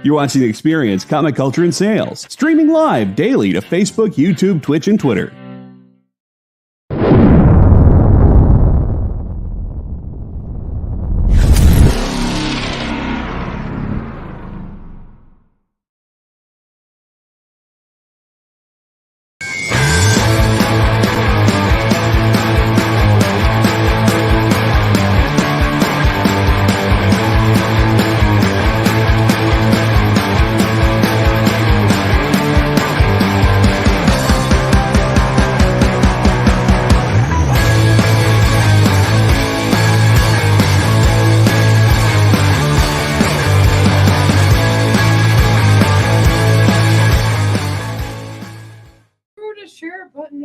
You're watching Experience Comic Culture and Sales, streaming live daily to Facebook, YouTube, Twitch, and Twitter.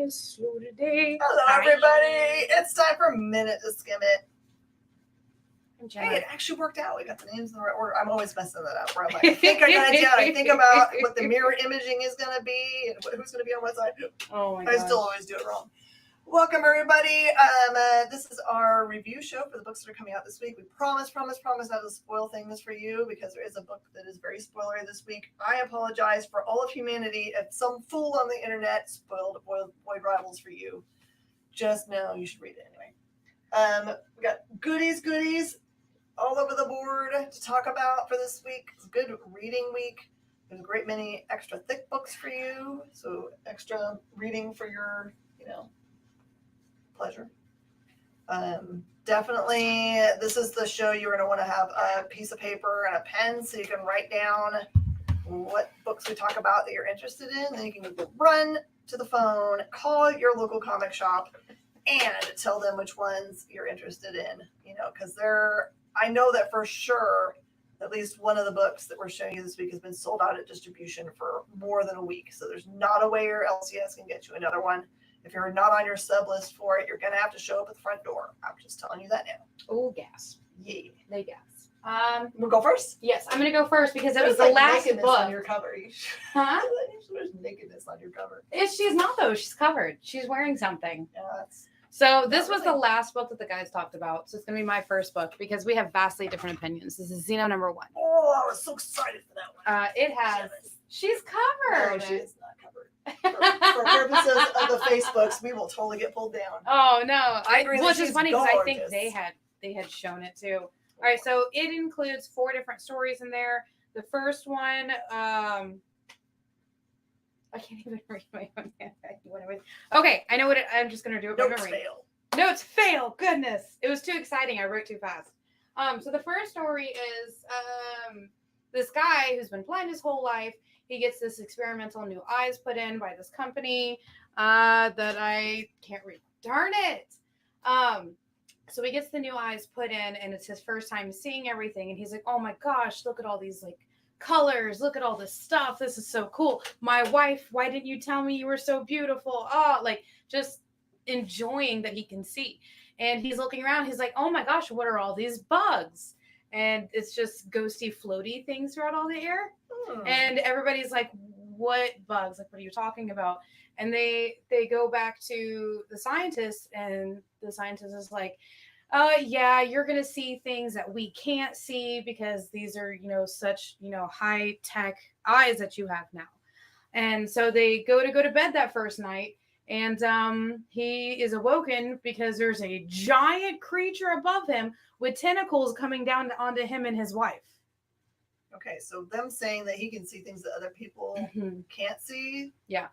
Slow today. Hello, everybody. It's time for Minute to Skim It. Hey, it actually worked out. We got the names in the right order. I'm always messing that up. Where I'm like, I think I got it down. I think about what the mirror imaging is going to be and who's going to be on what side. Oh my god. I still always do it wrong. Welcome, everybody. This is our review show for the books that are coming out this week. We promise not to spoil things for you because there is a book that is very spoilery this week. I apologize for all of humanity if some fool on the internet spoiled Void Rivals for you. Just know you should read it anyway. We got goodies all over the board to talk about for this week. It's a good reading week. There's a great many extra thick books for you. So extra reading for your, pleasure. Definitely, this is the show you're going to want to have a piece of paper and a pen so you can write down what books we talk about that you're interested in. Then you can run to the phone, call your local comic shop, and tell them which ones you're interested in. Because I know that for sure at least one of the books that we're showing you this week has been sold out at distribution for more than a week. So there's not a way your LCS can get you another one. If you're not on your sub list for it, you're going to have to show up at the front door. I'm just telling you that now. Oh, gas. Yeah. They gas. We'll go first? Yes, I'm going to go first because it was the last book. On your cover. Huh? There's nakedness on your cover. She's not, though. She's covered. She's wearing something. Yeah, so this was the last book that the guys talked about. So it's going to be my first book because we have vastly different opinions. This is Xeno number 1. Oh, I was so excited for that one. It has... She's covered. No, she is not covered. For purposes of the Facebooks, we will totally get pulled down. Oh no! Which is funny because I think they had shown it too. All right, so it includes 4 different stories in there. The first one, I can't even read my own handwriting. Okay, I know what I'm just gonna do it. Notes fail. Notes fail. Goodness, it was too exciting. I wrote too fast. So the first story is this guy who's been blind his whole life. He gets this experimental new eyes put in by this company that I can't read. Darn it. So he gets the new eyes put in and it's his first time seeing everything. And he's like, oh my gosh, look at all these colors. Look at all this stuff. This is so cool. My wife, why didn't you tell me you were so beautiful? Oh, just enjoying that he can see. And he's looking around. He's like, oh my gosh, what are all these bugs? And it's just ghosty, floaty things throughout all the air. And everybody's like, what bugs? What are you talking about? And they go back to the scientist, and the scientist is like, yeah, you're going to see things that we can't see because these are, such, high tech eyes that you have now. And so they go to bed that first night. And he is awoken because there's a giant creature above him with tentacles coming down onto him and his wife. Okay, so them saying that he can see things that other people can't see. Yeah.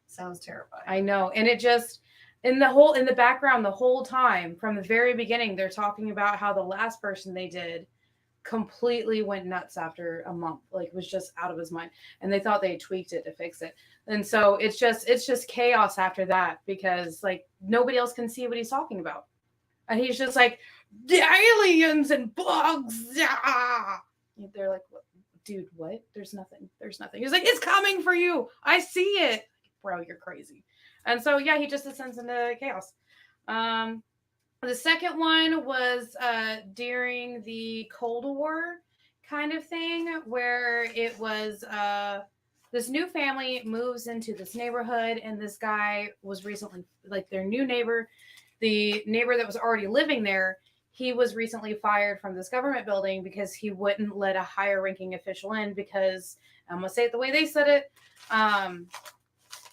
Sounds terrifying. I know. And it just, in the background, the whole time, from the very beginning, they're talking about how the last person they did completely went nuts after a month, was just out of his mind. And they thought they had tweaked it to fix it. And so it's just chaos after that because nobody else can see what he's talking about. And he's just like, the aliens and bugs. Ah! They're like, dude, what? There's nothing. He's like, it's coming for you. I see it. Bro, you're crazy. And so, yeah, he just descends into chaos. The second one was during the Cold War kind of thing where it was this new family moves into this neighborhood and this guy was recently, their new neighbor, the neighbor that was already living there, he was recently fired from this government building because he wouldn't let a higher ranking official in because, I'm going to say it the way they said it, it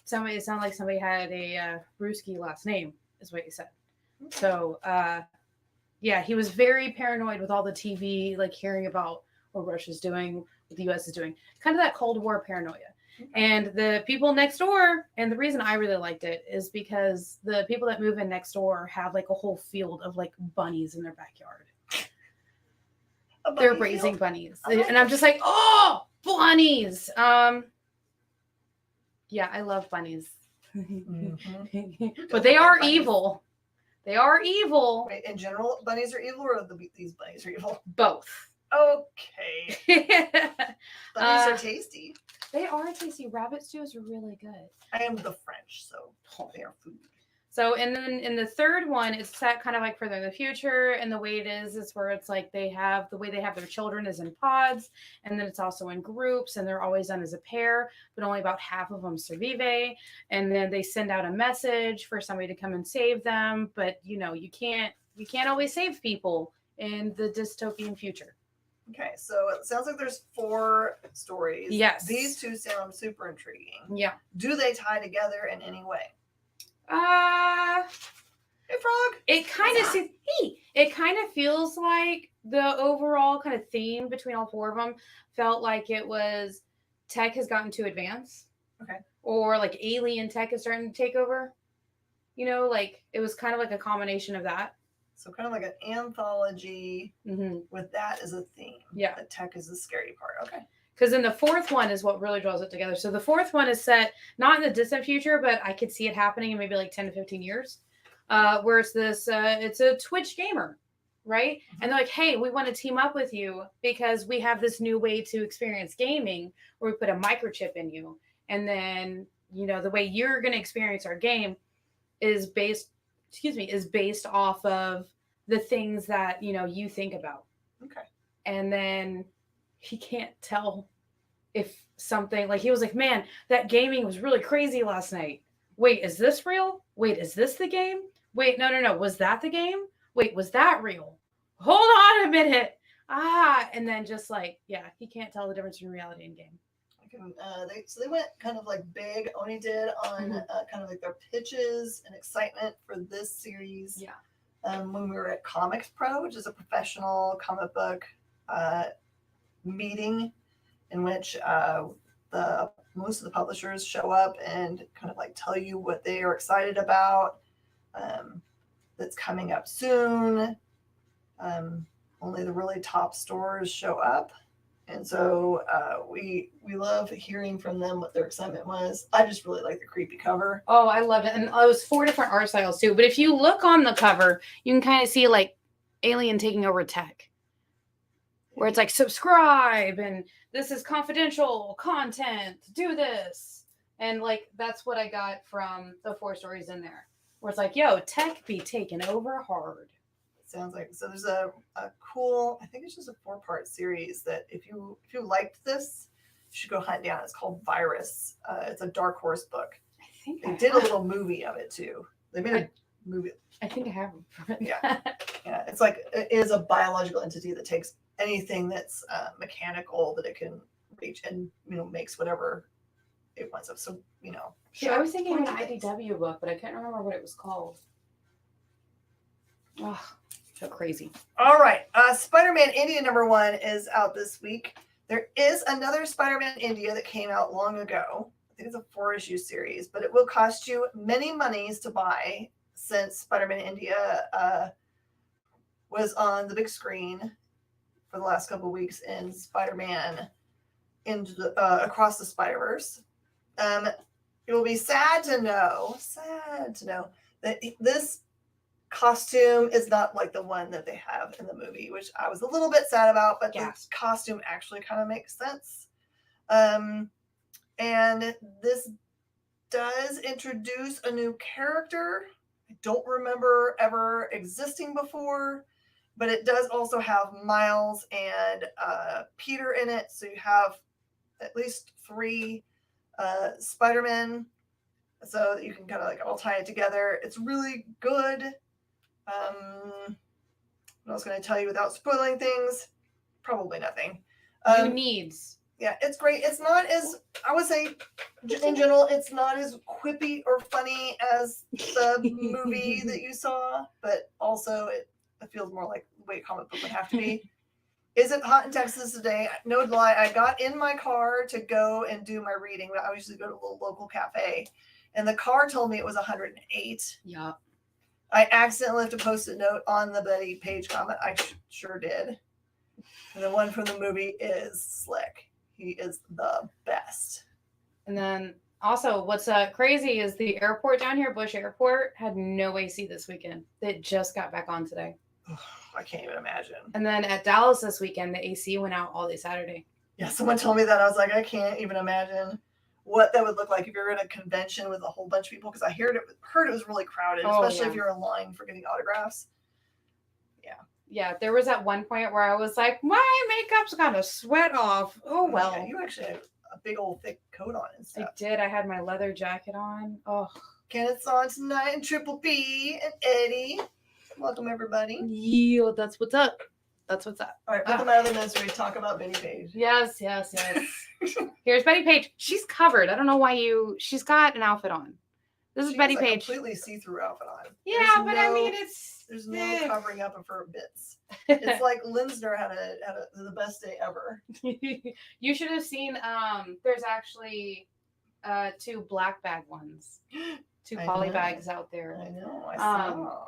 sounded like somebody had a Ruski last name, is what he said. So, yeah, he was very paranoid with all the TV, like hearing about what Russia's doing, what the U.S. is doing. Kind of that Cold War paranoia. And the people next door, and the reason I really liked it is because the people that move in next door have like a whole field of like bunnies in their backyard. They're raising bunnies. And I'm just like, oh, bunnies. Yeah, I love bunnies. But they are evil. They are evil. Wait, in general, bunnies are evil, or these bunnies are evil? Both. Okay. Bunnies are tasty. They are tasty. Rabbit stews are really good. I am the French, so they are food. So, and then in the third one, it's set kind of like further in the future. And the way it is where it's like the way they have their children is in pods. And then it's also in groups. And they're always done as a pair, but only about half of them survive. And then they send out a message for somebody to come and save them. But, you can't always save people in the dystopian future. Okay, so it sounds like there's 4 stories. Yes. These 2 sound super intriguing. Yeah. Do they tie together in any way? Hey, frog. It kind of feels like the overall kind of theme between all 4 of them felt like it was tech has gotten too advanced. Okay. Or like alien tech is starting to take over. Like it was kind of like a combination of that. So kind of like an anthology with that as a theme. Yeah. The tech is the scary part. Okay. Because then the 4th one is what really draws it together. So the 4th one is set not in the distant future, but I could see it happening in maybe like 10 to 15 years. Where it's it's a Twitch gamer, right? Mm-hmm. And they're like, hey, we want to team up with you because we have this new way to experience gaming where we put a microchip in you. And then, the way you're going to experience our game is based off of the things that, you think about. Okay. And then he can't tell if something, like he was like, man, that gaming was really crazy last night. Wait, is this real? Wait, is this the game? Wait, no. Was that the game? Wait, was that real? Hold on a minute. And then just like, yeah, he can't tell the difference between reality and game. So they went kind of like big. Oni did on kind of like their pitches and excitement for this series. Yeah. When we were at Comics Pro, which is a professional comic book meeting in which most of the publishers show up and kind of like tell you what they are excited about. That's coming up soon. Only the really top stores show up. And so we love hearing from them what their excitement was. I just really like the creepy cover. Oh, I loved it. And it was 4 different art styles too. But if you look on the cover, you can kind of see like alien taking over tech. Where it's like, subscribe and this is confidential content. Do this. And like, that's what I got from the 4 stories in there. Where it's like, yo, tech be taking over hard. Sounds like so. There's a cool. I think it's just a 4-part series that if you liked this, you should go hunt down. It's called Virus. It's a Dark Horse book. I think they did a little movie of it too. They made a movie. I think I have. Yeah. It's like it is a biological entity that takes anything that's mechanical that it can reach and makes whatever it wants of. So Yeah, I was thinking of an IDW book, but I can't remember what it was called. Oh, so crazy. All right. Spider-Man India #1 is out this week. There is another Spider-Man India that came out long ago. I think it's a 4-issue series, but it will cost you many monies to buy since Spider-Man India was on the big screen for the last couple of weeks in Spider-Man Across the Spider-Verse. It will be sad to know that this costume is not like the one that they have in the movie, which I was a little bit sad about, but the costume actually kind of makes sense. And this does introduce a new character. I don't remember ever existing before, but it does also have Miles and Peter in it. So you have at least 3 Spider-Men, so that you can kind of like all tie it together. It's really good. What else can I tell you without spoiling things? Probably nothing. You needs. Yeah, it's great. It's not as, I would say, in general, it's not as quippy or funny as the movie that you saw, but also it feels more like the way a comic book would have to be. Is it hot in Texas today? No lie. I got in my car to go and do my reading. I usually go to a little local cafe, and the car told me it was 108. Yeah. I accidentally left a Post-it note on the Bettie Page comment. I sure did. And the one from the movie is slick. He is the best. And then also, what's crazy is the airport down here, Bush Airport, had no AC this weekend. It just got back on today. I can't even imagine. And then at Dallas this weekend, the AC went out all day Saturday. Yeah, someone told me that. I was like, I can't even imagine what that would look like if you're in a convention with a whole bunch of people. Because I heard it was really crowded, especially if you're in line for getting autographs. Yeah. Yeah, there was at one point where I was like, my makeup's gonna sweat off. Oh, well. Yeah, you actually had a big old thick coat on and stuff. I did. I had my leather jacket on. Oh. Kenneth's on tonight, and Triple B and Eddie. Welcome, everybody. Yeah, that's what's up. That's what's up. All right, put them out of the misery. Talk about Bettie Page. Yes. Here's Bettie Page. She's covered. I don't know why she's got an outfit on. This is Bettie Page. Completely see-through outfit on. Yeah, but I mean, there's no covering up of her bits. It's like Linsner had the best day ever. You should have seen. There's actually 2 black bag ones, 2 poly bags out there. I know. I saw.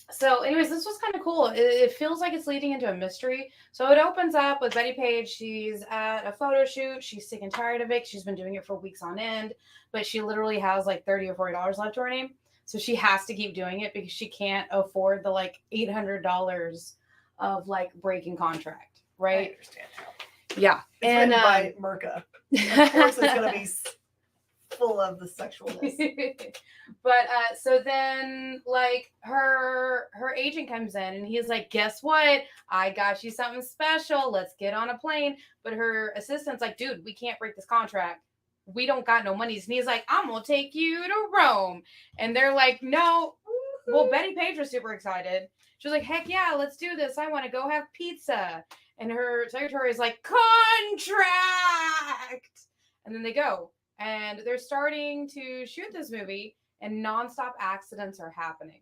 So, anyways, this was kind of cool. It feels like it's leading into a mystery. So it opens up with Bettie Page. She's at a photo shoot. She's sick and tired of it. She's been doing it for weeks on end, but she literally has like $30 or $40 left to her name. So she has to keep doing it because she can't afford the like $800 of like breaking contract, right? I understand how. Yeah. It's by Merca. Of course, it's going to be full of the sexualness. But so then like her agent comes in and he's like, guess what? I got you something special. Let's get on a plane. But her assistant's like, dude, we can't break this contract. We don't got no monies. And he's like, I'm gonna take you to Rome. And they're like, no. Well, Bettie Page was super excited. She was like, heck yeah, let's do this. I want to go have pizza. And her secretary is like, contract. And then they go. And they're starting to shoot this movie, and nonstop accidents are happening.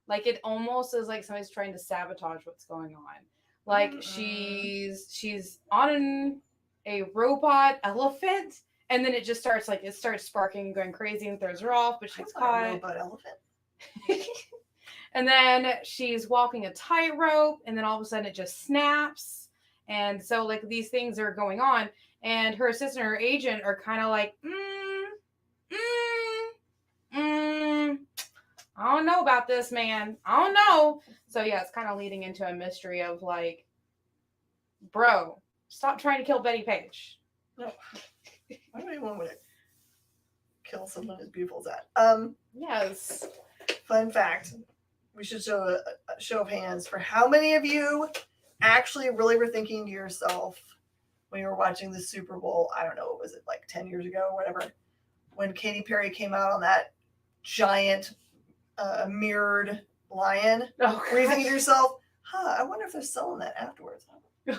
Like, it almost is like somebody's trying to sabotage what's going on. Like, she's on a robot elephant, and then it just starts sparking and going crazy and throws her off, but she's caught. A robot elephant. And then she's walking a tightrope, and then all of a sudden it just snaps. And so, like, these things are going on. And her assistant and her agent are kind of like, I don't know about this, man. I don't know. So, yeah, it's kind of leading into a mystery of like, bro, stop trying to kill Bettie Page. No. Why would anyone want to kill someone as beautiful as that? Yes. Fun fact. We should show a show of hands for how many of you actually really were thinking to yourself when you were watching the Super Bowl, I don't know, what was it, like 10 years ago or whatever, when Katy Perry came out on that giant mirrored lion, were you thinking to yourself, I wonder if they're selling that afterwards.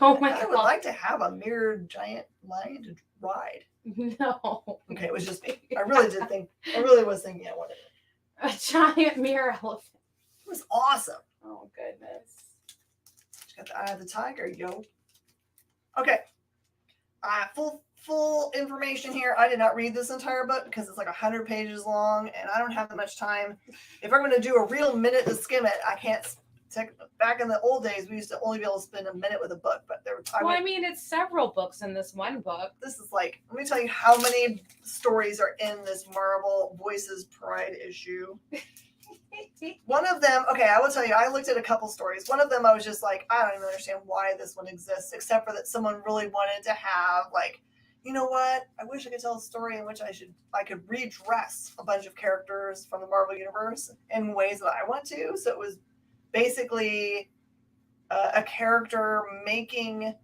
Oh my God. I would like to have a mirrored giant lion to ride. No. Okay, it was just me. I really was thinking I wanted it. A giant mirror elephant. It was awesome. Oh, goodness. She got the eye of the tiger, yo. Okay. Full information here. I did not read this entire book because it's like 100 pages long and I don't have that much time. If I'm going to do a real minute to skim it, I can't. Back in the old days, we used to only be able to spend a minute with a book, but there were times. Well, I mean, it's several books in this one book. This is like, let me tell you how many stories are in this Marvel Voices Pride issue. One of them, okay, I will tell you, I looked at a couple stories. One of them, I was just like, I don't even understand why this one exists, except for that someone really wanted to have, like, you know what? I wish I could tell a story in which I could redress a bunch of characters from the Marvel Universe in ways that I want to. So it was basically a character making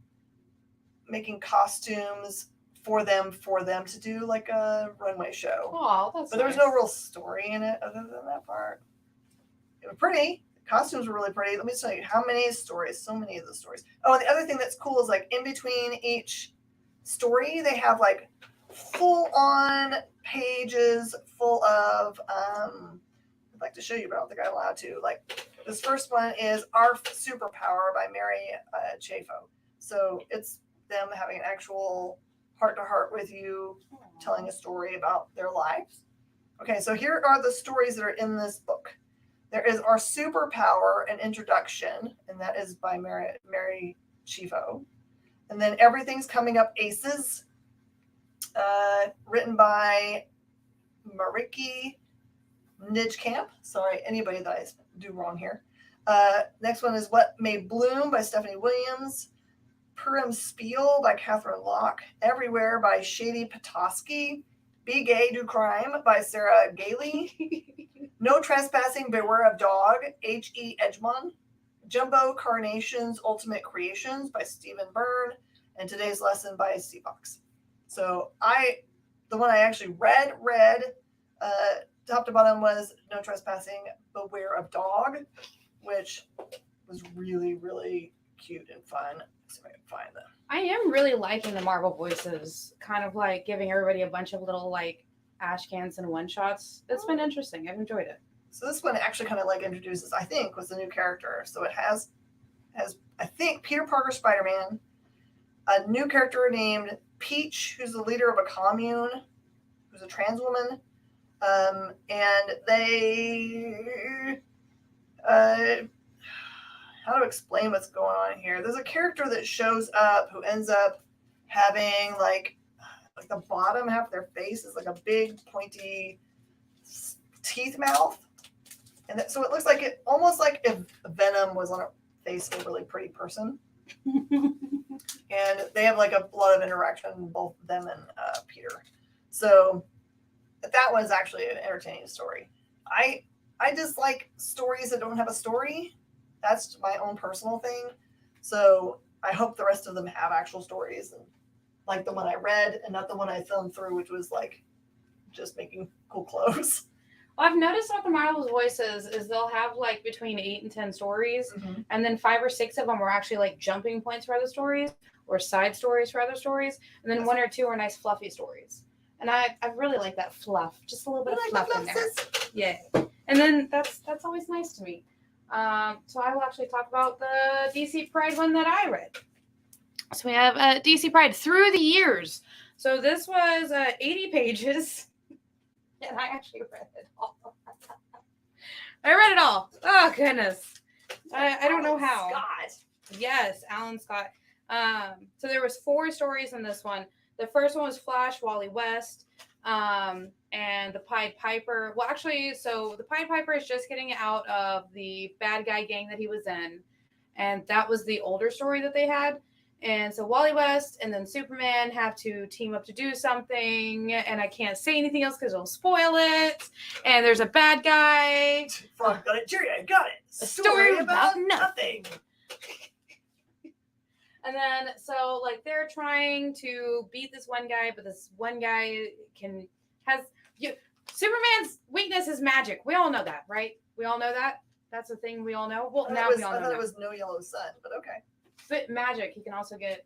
costumes for them to do like a runway show. Oh, that's but there was no real story in it other than that part. It was pretty. Costumes were really pretty. Let me tell you how many stories, so many of the stories. Oh, and the other thing that's cool is like in between each story, they have like full on pages full of, I'd like to show you, but I don't think I'm allowed to. Like this first one is Our Superpower by Mary Chafo. So it's them having an actual heart-to-heart with you, telling a story about their lives. Okay, so here are the stories that are in this book. There is Our Superpower, an introduction, and that is by Mary Chifo. And then Everything's Coming Up Aces, written by Mariki Nijkamp. Sorry, anybody that I do wrong here. Next one is What May Bloom by Stephanie Williams. Purim Spiel by Catherine Locke. Everywhere by Shady Petoskey. Be Gay, Do Crime by Sarah Gailey. No Trespassing, Beware of Dog, H.E. Edgemon. Jumbo Carnations, Ultimate Creations by Stephen Byrne. And Today's Lesson by C. Fox. So the one I actually read, top to bottom was No Trespassing, Beware of Dog, which was really, really cute and fun. So I can find them. I am really liking the Marvel voices, kind of like giving everybody a bunch of little like ash cans and one shots. It's been interesting. I've enjoyed it. So this one actually kind of like introduces, I think, was the new character. So it has I think Peter Parker Spider-Man, a new character named Peach, who's the leader of a commune, who's a trans woman, and they how to explain what's going on here. There's a character that shows up who ends up having like the bottom half of their face is like a big pointy teeth mouth. And so it looks like it almost like if Venom was on a face of a really pretty person. And they have like a lot of interaction, both them and Peter. So that was actually an entertaining story. I just like stories that don't have a story. That's my own personal thing. So I hope the rest of them have actual stories, and like the one I read and not the one I filmed through, which was like just making cool clothes. Well, I've noticed with the Marvel's voices is they'll have like between 8 and 10 stories, and then 5 or 6 of them are actually like jumping points for other stories or side stories for other stories, and then 1 or 2 are nice fluffy stories. And I really like that fluff, just a little bit of fluff in there. Yeah, and then that's always nice to me. So I will actually talk about the DC Pride one that I read. So we have DC Pride Through the Years. So this was 80 pages. And I actually read it all. I read it all. Oh, goodness. I don't know how. Scott. Yes, Alan Scott. So there was 4 stories in this one. The first one was Flash, Wally West, and the Pied Piper. Well, actually, so the Pied Piper is just getting out of the bad guy gang that he was in. And that was the older story that they had. And so Wally West and then Superman have to team up to do something, and I can't say anything else because it'll spoil it. And there's a bad guy. Frog got it. Jerry, I got it. A story about nothing. And then, so like they're trying to beat this one guy, but this one guy Superman's weakness is magic. We all know that, right? We all know that. That's a thing we all know. Well, now we all know. I thought it was No Yellow Sun, but okay. But magic, he can also get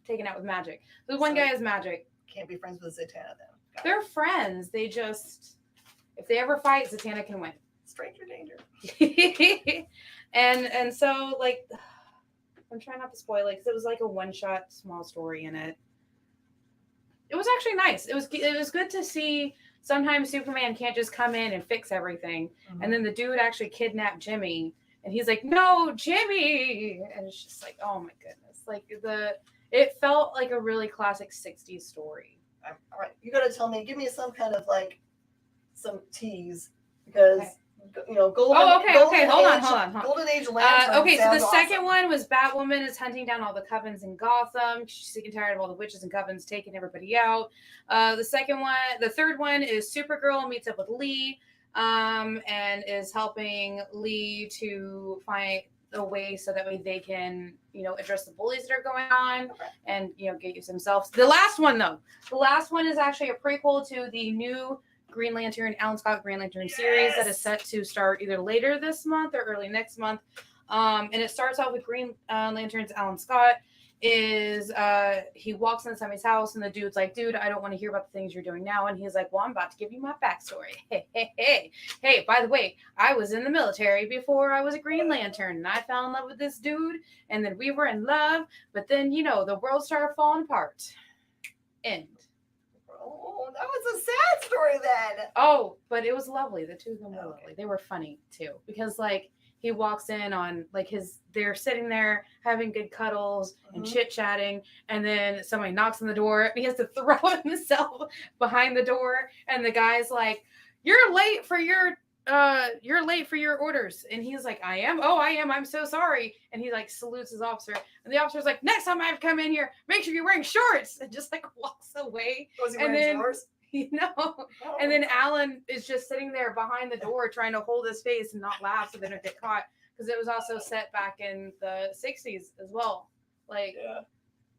taken out with magic. The one guy is magic. Can't be friends with Zatanna then. They're friends. They just, if they ever fight, Zatanna can win. Stranger danger. and so like, I'm trying not to spoil it because it was like a one-shot small story in it. It was actually nice. It was good to see. Sometimes Superman can't just come in and fix everything, and then the dude actually kidnapped Jimmy. And he's like, no, Jimmy. And it's just like, oh my goodness. Like it felt like a really classic 60s story. All right. You got to tell me, give me some kind of like, some tease. Because, Golden Hold on. Golden Age Lantern. Okay, so the second one was Batwoman is hunting down all the covens in Gotham. She's sick and tired of all the witches and covens taking everybody out. The third one is Supergirl meets up with Lee. And is helping Lee to find a way so that way they can, address the bullies that are going on and, get use themselves. The last one is actually a prequel to the new Green Lantern, Alan Scott Green Lantern series that is set to start either later this month or early next month. And it starts off with Green Lantern's Alan Scott. He walks into somebody's house and the dude's like, dude, I don't want to hear about the things you're doing now. And he's like, well, I'm about to give you my backstory. Hey, by the way, I was in the military before I was a Green Lantern, and I fell in love with this dude, and then we were in love, but then, the world started falling apart. End. Oh, that was a sad story then. Oh, but it was lovely. The two of them were lovely. They were funny too, because he walks in on they're sitting there having good cuddles and chit-chatting, and then somebody knocks on the door and he has to throw himself behind the door, and the guy's like, you're late for your orders. And he's like, I am? Oh, I am. I'm so sorry. And he salutes his officer, and the officer's like, next time I have to come in here, make sure you're wearing shorts, and just walks away. Was he wearing shorts? And then Alan is just sitting there behind the door trying to hold his face and not laugh so they don't get caught, because it was also set back in the 60s as well.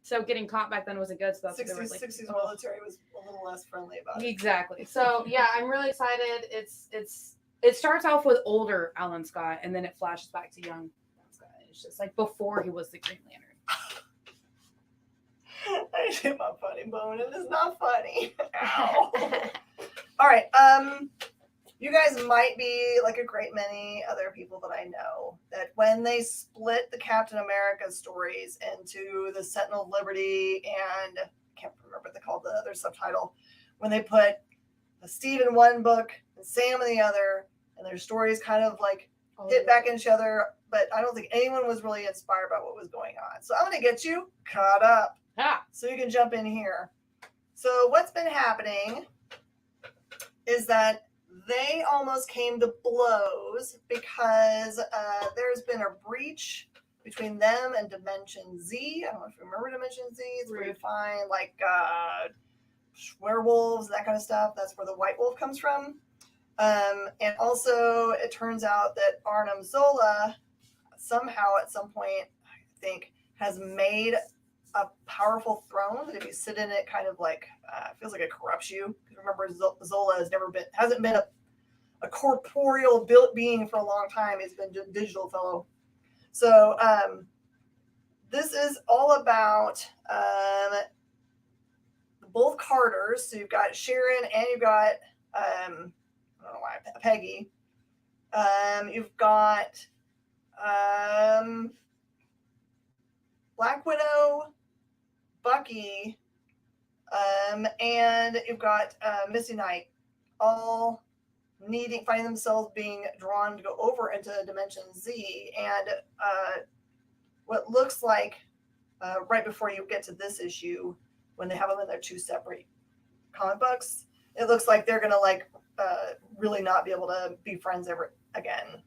So getting caught back then wasn't good. So that's 60s military was a little less friendly about it. Exactly. So yeah, I'm really excited. It starts off with older Alan Scott, and then it flashes back to young Alan Scott. It's just before he was the Green Lantern. I hit my funny bone, and it's not funny. Ow. All right. You guys might be like a great many other people that I know, that when they split the Captain America stories into the Sentinel of Liberty and I can't remember what they called the other subtitle, when they put Steve in one book and Sam in the other, and their stories kind of hit back into each other, but I don't think anyone was really inspired by what was going on. So I'm going to get you caught up. So you can jump in here. So what's been happening is that they almost came to blows because there's been a breach between them and Dimension Z. I don't know if you remember Dimension Z. It's where you find werewolves, that kind of stuff. That's where the White Wolf comes from. And also it turns out that Arnim Zola somehow at some point, I think, has made a powerful throne that if you sit in it kind of feels like it corrupts you. Remember, Zola hasn't been a corporeal built being for a long time. It's been a digital fellow. So this is all about both Carters. So you've got Sharon and you've got I don't know why, Peggy. You've got Black Widow, Bucky, and you've got Misty Knight, all finding themselves being drawn to go over into Dimension Z. And what looks like right before you get to this issue, when they have them in their two separate comic books, it looks like they're gonna really not be able to be friends ever again.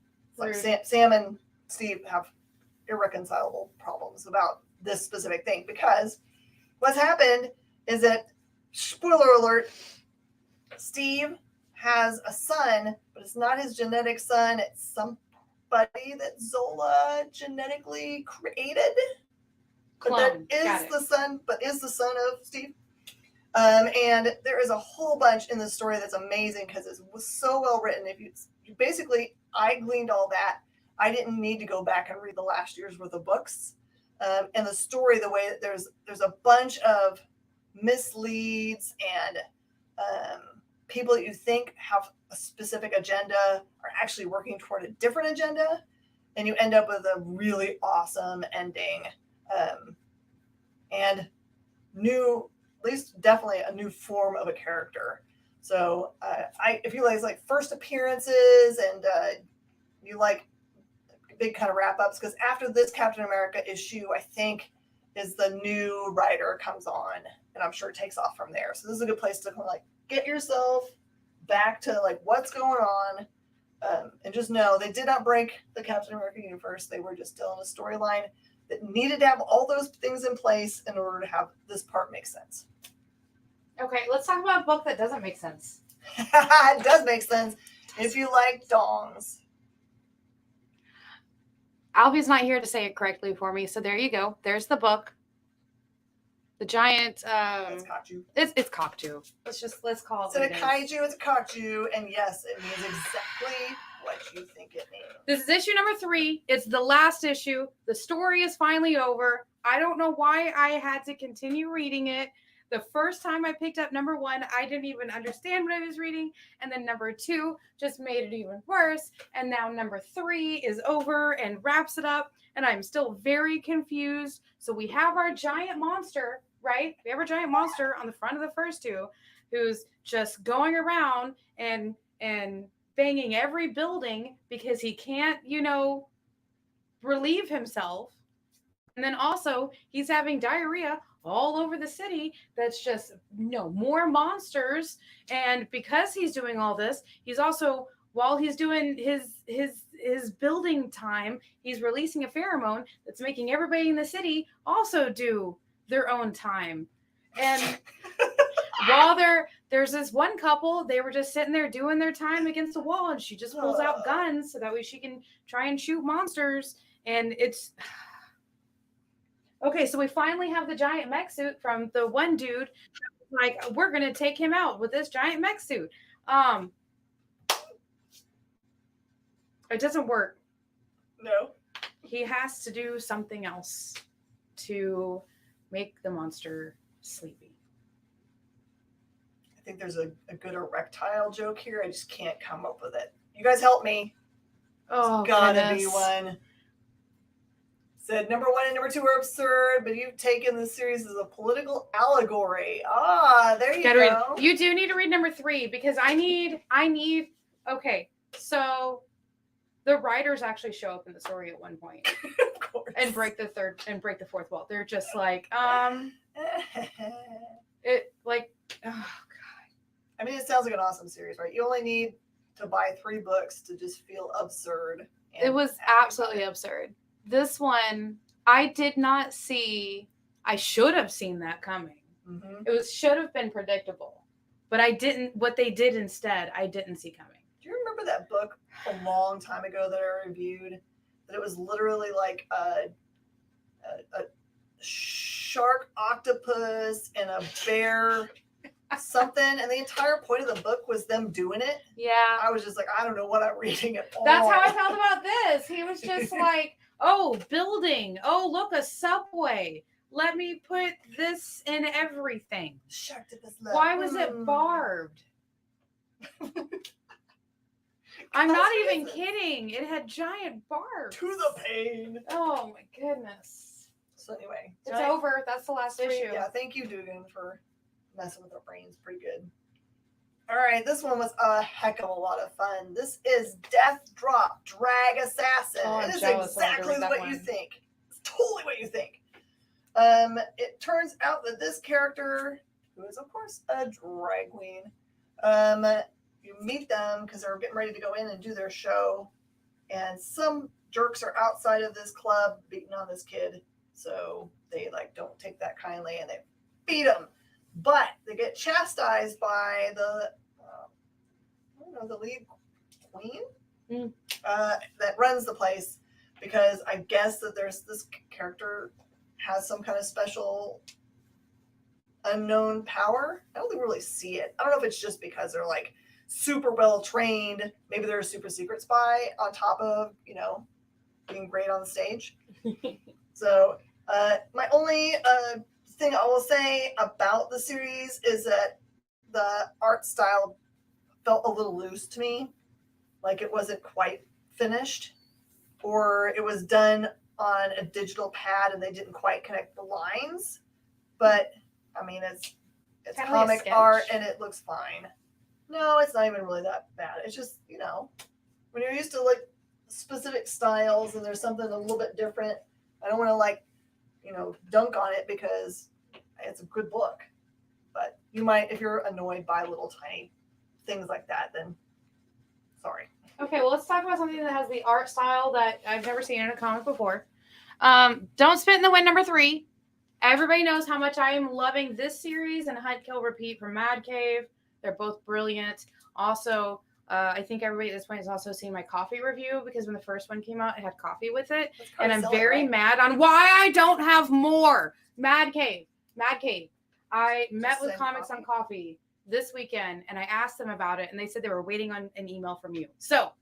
Sam and Steve have irreconcilable problems about this specific thing, because what's happened is that, spoiler alert, Steve has a son, but it's not his genetic son. It's somebody that Zola genetically created. Clone. But that is the son of Steve. And there is a whole bunch in the story that's amazing because it was so well written. If you basically, I gleaned all that. I didn't need to go back and read the last year's worth of books. And the story, the way that there's a bunch of misleads and people that you think have a specific agenda are actually working toward a different agenda, and you end up with a really awesome ending, and definitely a new form of a character. So if you like first appearances and you like big kind of wrap-ups, because after this Captain America issue, I think, is the new writer comes on, and I'm sure it takes off from there. So this is a good place to get yourself back to what's going on, and just know they did not break the Captain America universe. They were just still in a storyline that needed to have all those things in place in order to have this part make sense. Okay, let's talk about a book that doesn't make sense. It does make sense if you like dongs. Albie's not here to say it correctly for me, so there you go. There's the book. The giant. That's Kokju. It's Kokju. Let's call it. Instead of kaiju, it's a Kokju, and yes, it means exactly what you think it means. This is issue number 3. It's the last issue. The story is finally over. I don't know why I had to continue reading it. The first time I picked up number 1, I didn't even understand what I was reading. And then number 2 just made it even worse. And now number 3 is over and wraps it up. And I'm still very confused. So we have our giant monster, right? We have our giant monster on the front of the first 2 who's just going around and banging every building because he can't, relieve himself. And then also he's having diarrhea all over the city. That's just more monsters. And because he's doing all this, he's also, while he's doing his building time, he's releasing a pheromone that's making everybody in the city also do their own time. And while there's this one couple, they were just sitting there doing their time against the wall, and she just pulls out guns so that way she can try and shoot monsters. And it's okay, so we finally have the giant mech suit from the one dude. Like, we're gonna take him out with this giant mech suit. It doesn't work. No. He has to do something else to make the monster sleepy. I think there's a good erectile joke here. I just can't come up with it. You guys help me. Oh, it's gotta goodness. be one. Said number 1 and number 2 are absurd, but you've taken this series as a political allegory. There you go. You do need to read number 3 because I need. Okay, so the writers actually show up in the story at one point, of course, and break the fourth wall. They're just like, it like, oh god. I mean, it sounds like an awesome series, right? You only need to buy 3 books to just feel absurd. It was absolutely absurd. This one, I did not see. I should have seen that coming. Mm-hmm. It should have been predictable, but I didn't. What they did instead, I didn't see coming. Do you remember that book a long time ago that I reviewed? That it was literally like a shark octopus and a bear something, and the entire point of the book was them doing it. Yeah. I was just like, I don't know what I'm reading at all. That's how I felt about this. He was just like, oh, building. Oh, look, a subway. Let me put this in everything. Why was it barbed? I'm not even kidding. It had giant barbs. To the pain. Oh my goodness. So anyway. It's over. That's the last issue. Yeah, thank you, Dugan, for messing with our brains. Pretty good. All right, this one was a heck of a lot of fun. This is Death Drop Drag Assassin. Oh, it is exactly what you think. It's totally what you think. It turns out that this character, who is of course a drag queen, you meet them because they're getting ready to go in and do their show, and some jerks are outside of this club beating on this kid, so they don't take that kindly and they beat him. But they get chastised by the the lead queen that runs the place, because I guess that there's this character has some kind of special unknown power. I don't think we really see it. I don't know if it's just because they're super well trained. Maybe they're a super secret spy on top of, being great on the stage. So my only thing I will say about the series is that the art style felt a little loose to me. Like it wasn't quite finished, or it was done on a digital pad and they didn't quite connect the lines. But I mean, it's comic art and it looks fine. No, it's not even really that bad. It's just, when you're used to specific styles and there's something a little bit different, I don't want to dunk on it because it's a good book. But you might, if you're annoyed by little tiny things like that, then sorry. Okay, well, let's talk about something that has the art style that I've never seen in a comic before. Don't Spit in the Wind #3. Everybody knows how much I am loving this series and Hunt, Kill, Repeat from Mad Cave. They're both brilliant. Also, I think everybody at this point has also seen my coffee review, because when the first one came out, it had coffee with it. And I'm very mad on why I don't have more. Mad Cave. Madcade. I met Just with send Comics on Coffee this weekend, and I asked them about it, and they said they were waiting on an email from you. So,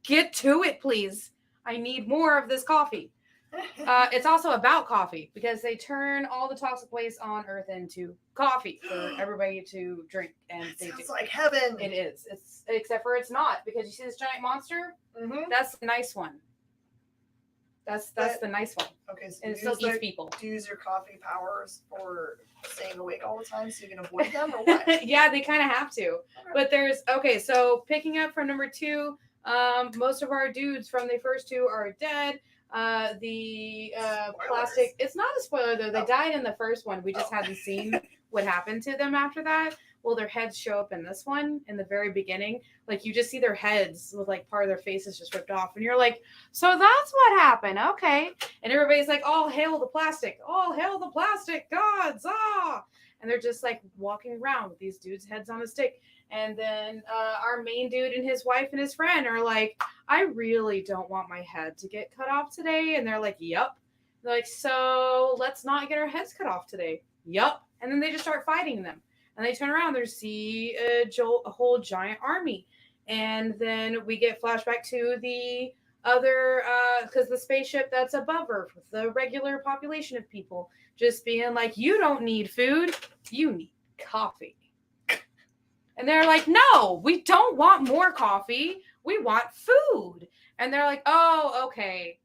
get to it, please. I need more of this coffee. It's also about coffee because they turn all the toxic waste on Earth into coffee for everybody to drink, and they sounds do. like heaven. It is. It's except for it's not, because you see this giant monster. Mm-hmm. That's the nice one. That's the nice one. Okay, so And it still eats people. Do you use your coffee powers for staying awake all the time so you can avoid them, or what? Yeah, they kind of have to. Okay. But there's so picking up from number 2, most of our dudes from the first 2 are dead. The plastic, it's not a spoiler though. They died in the first one. We just hadn't seen what happened to them after that. Well, their heads show up in this one in the very beginning. Like, you just see their heads with like part of their faces just ripped off, and you're like, so that's what happened. Okay. And everybody's like, all hail the plastic, all hail the plastic gods, ah. And they're just like walking around with these dudes' heads on a stick. And then our main dude and his wife and his friend are like, I really don't want my head to get cut off today. And they're like, yup. They're like, so let's not get our heads cut off today. Yup. And then they just start fighting them. And they turn around, they see a whole giant army. And then we get flashback to the other, because the spaceship that's above Earth with the regular population of people just being like, you don't need food, you need coffee. And they're like, no, we don't want more coffee. We want food. And they're like, oh, okay.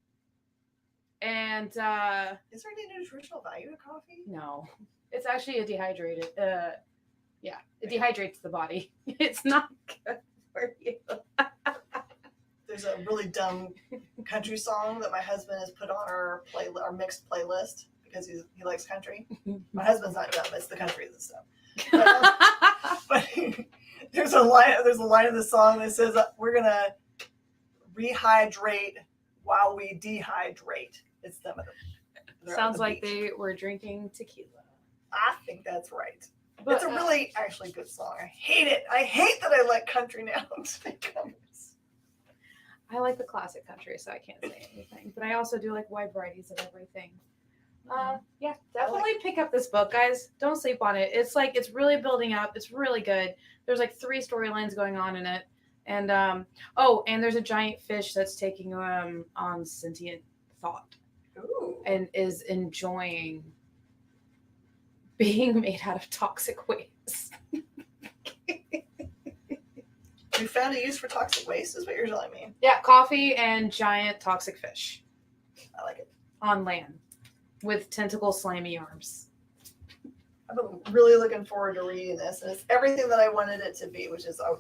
And is there any nutritional value to coffee? No, it's actually a dehydrated. Yeah, it dehydrates the body. It's not good for you. There's a really dumb country song that my husband has put on our mixed playlist because he likes country. My husband's not dumb; it's the country and stuff. But there's a line in the song that says, "We're gonna rehydrate while we dehydrate." It's them. Sounds like they were drinking tequila. I think that's right. But, it's a really actually good song. I hate it. I hate that I let country now become. I like the classic country, so I can't say anything. But I also do like wide varieties of everything. Yeah, definitely pick up this book, guys. Don't sleep on it. It's really building up. It's really good. There's like 3 storylines going on in it. And and there's a giant fish that's taking on sentient thought. Ooh. And is enjoying being made out of toxic waste. You found a use for toxic waste, is what you're telling me. Yeah, coffee and giant toxic fish. I like it. On land with tentacle slimy arms. I've been really looking forward to reading this, and it's everything that I wanted it to be, which is a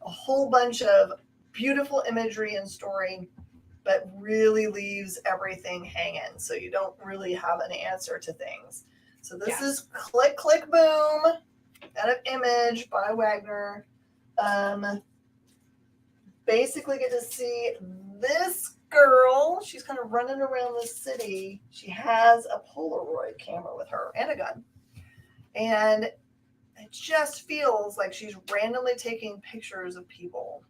whole bunch of beautiful imagery and story, but really leaves everything hanging, so you don't really have an answer to things. So this is Klik, Klik, Boom, out of Image by Wagner. Basically get to see this girl. She's kind of running around the city. She has a Polaroid camera with her and a gun. And it just feels like she's randomly taking pictures of people.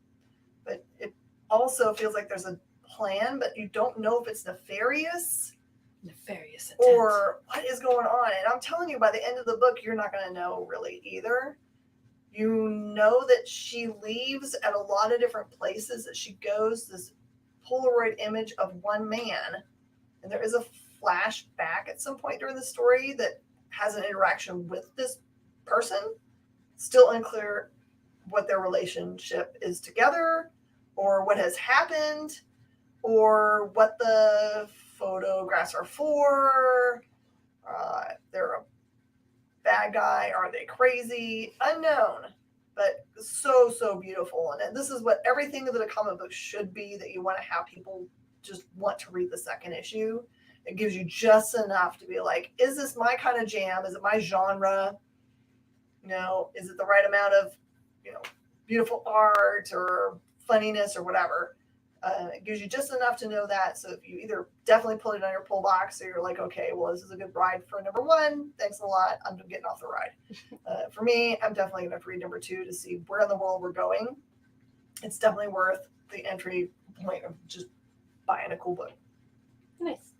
But it also feels like there's a plan, but you don't know if it's nefarious or what is going on. And I'm telling you, by the end of the book, you're not going to know really either. You know that she leaves at a lot of different places that she goes, this Polaroid image of one man. And there is a flashback at some point during the story that has an interaction with this person. Still unclear what their relationship is together, or what has happened, or what the photographs are for. They're a bad guy. Are they crazy? Unknown. But so, so beautiful. And this is what everything that a comic book should be, that you want to have people just want to read the second issue. It gives you just enough to be like, is this my kind of jam? Is it my genre? You know, is it the right amount of, beautiful art or funniness or whatever? It gives you just enough to know that. So if you either definitely pull it on your pull box, or you're like, okay, well, this is a good ride for number 1. Thanks a lot. I'm getting off the ride. For me, I'm definitely going to have to read number 2 to see where in the world we're going. It's definitely worth the entry point of just buying a cool book. Nice.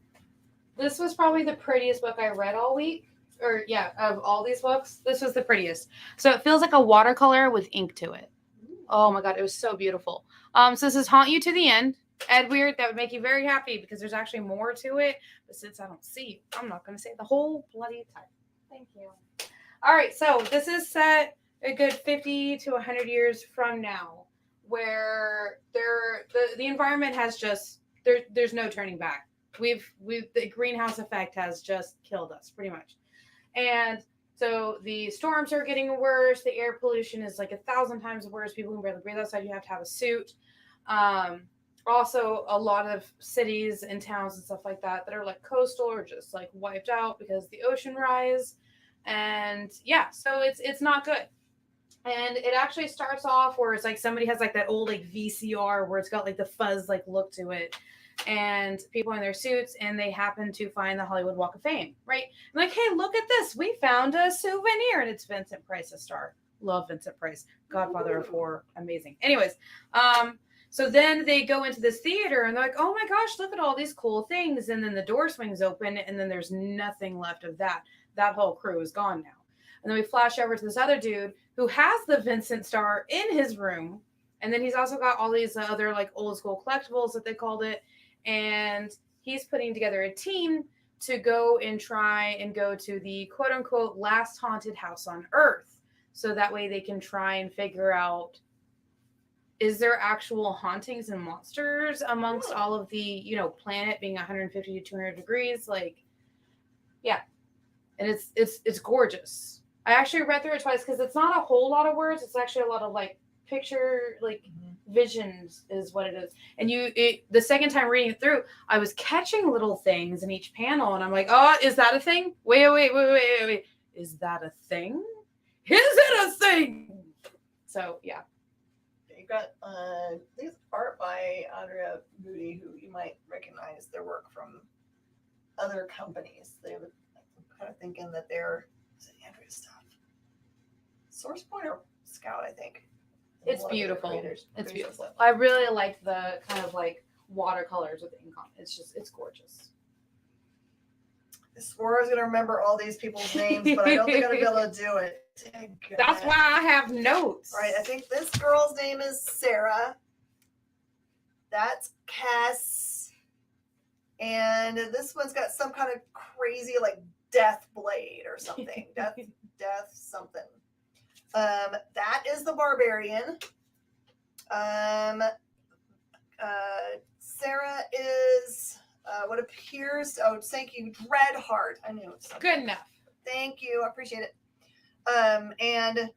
This was probably the prettiest book I read all week. of all these books, this was the prettiest. So it feels like a watercolor with ink to it. Oh my God, it was so beautiful. So this is Haunt You to the End. Edward, that would make you very happy because there's actually more to it. But since I don't see you, I'm not going to say the whole bloody title. Thank you. All right, so this is set a good 50 to 100 years from now, where the environment has just there's no turning back. The greenhouse effect has just killed us pretty much, and so the storms are getting worse. The air pollution is like 1,000 times worse. People can barely breathe outside. You have to have a suit. Also, a lot of cities and towns and stuff like that are like coastal or just like wiped out because the ocean rise. And yeah, so it's not good. And it actually starts off where it's like somebody has like that old like VCR where it's got like the fuzz like look to it, and people in their suits, and they happen to find the Hollywood Walk of Fame, right? And like, hey, look at this, we found a souvenir, and it's Vincent Price's star. Love Vincent Price, Godfather of Horror, amazing. Anyways, so then they go into this theater and they're like, oh my gosh, look at all these cool things, and then the door swings open, and then there's nothing left of that. That whole crew is gone now. And then we flash over to this other dude who has the Vincent star in his room. And then he's also got all these other like old school collectibles that they called it. And he's putting together a team to go and try and go to the quote unquote last haunted house on Earth. So that way they can try and figure out, is there actual hauntings and monsters amongst all of the, planet being 150 to 200 degrees? Like, yeah. And it's gorgeous. I actually read through it twice because it's not a whole lot of words. It's actually a lot of like picture, like visions is what it is. And the second time reading it through, I was catching little things in each panel, and I'm like, oh, is that a thing? Wait. Is that a thing? Is it a thing? So yeah. You've got this art by Andrea Moody, who you might recognize their work from other companies. I'm kind of thinking that they're Andrea stuff. Source Point or Scout, I think. It's beautiful. It's beautiful. I really like the kind of like watercolors with the ink on it. It's gorgeous. I swore I was going to remember all these people's names, but I don't think I'm going to be able to do it. That's why I have notes. All right, I think this girl's name is Sarah. That's Cass. And this one's got some kind of crazy like death blade or something. death something. That is the barbarian. Sarah is what appears. Oh, thank you, Dreadheart. I knew it was something. Good enough. Thank you, I appreciate it. And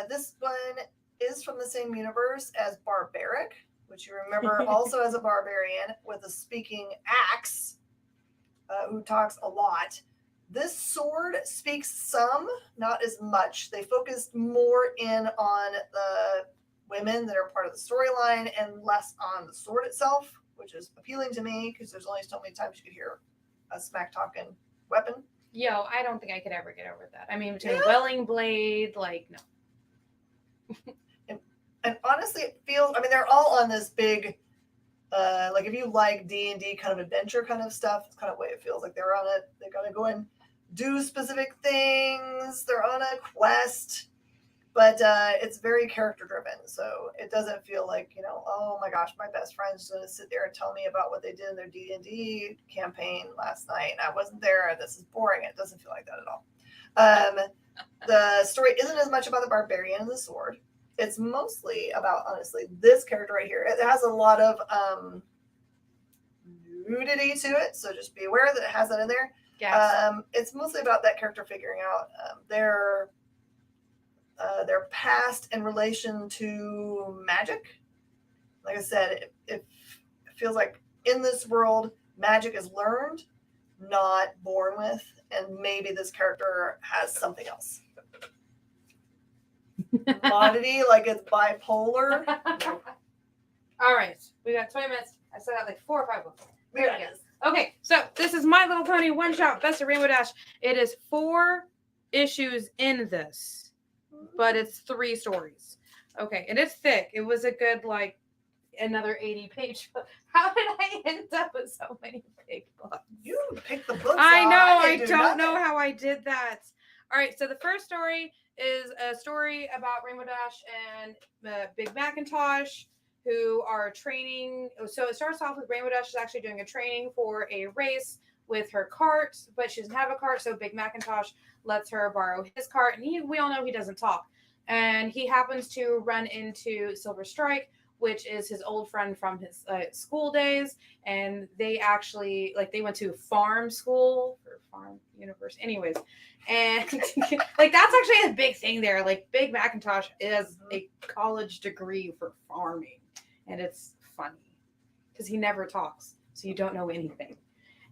this one is from the same universe as Barbaric, which you remember also as a barbarian with a speaking axe, who talks a lot. This sword speaks some, not as much. They focused more in on the women that are part of the storyline and less on the sword itself, which is appealing to me because there's only so many times you could hear a smack talking weapon. Yo, I don't think I could ever get over that. I mean, between Welling Blade, like, no. and honestly, it feels, I mean, they're all on this big, like if you like D&D kind of adventure kind of stuff, it's kind of the way it feels like they're on it. They got to go and do specific things. They're on a quest, but it's very character driven. So it doesn't feel like, oh my gosh, my best friend's going to sit there and tell me about what they did in their D&D campaign last night. And I wasn't there. This is boring. It doesn't feel like that at all. The story isn't as much about the barbarian and the sword. It's mostly about, honestly, this character right here. It has a lot of nudity to it. So just be aware that it has that in there. Yes. It's mostly about that character figuring out their past in relation to magic. Like I said, it feels like in this world, magic is learned, not born with, and maybe this character has something else. Commodity, like it's bipolar. All right, we got 20 minutes. I still got like 4 or 5 books. There it is. Okay, so this is My Little Pony One Shot Best of Rainbow Dash. It is 4 issues in this, but it's 3 stories. Okay, and it's thick. It was a good like another 80-page book. How did I end up with so many big books? You picked the books. I know. I didn't do don't know nothing. how I did that. All right. So the first story is a story about Rainbow Dash and Big Macintosh, who are training. So it starts off with Rainbow Dash is actually doing a training for a race with her cart, but she doesn't have a cart. So Big Macintosh lets her borrow his cart, and we all know he doesn't talk. And he happens to run into Silver Strike, which is his old friend from his school days. And they actually, they went to farm school or farm university. Anyways. And that's actually a big thing there. Like Big Macintosh is a college degree for farming. And it's funny because he never talks. So you don't know anything.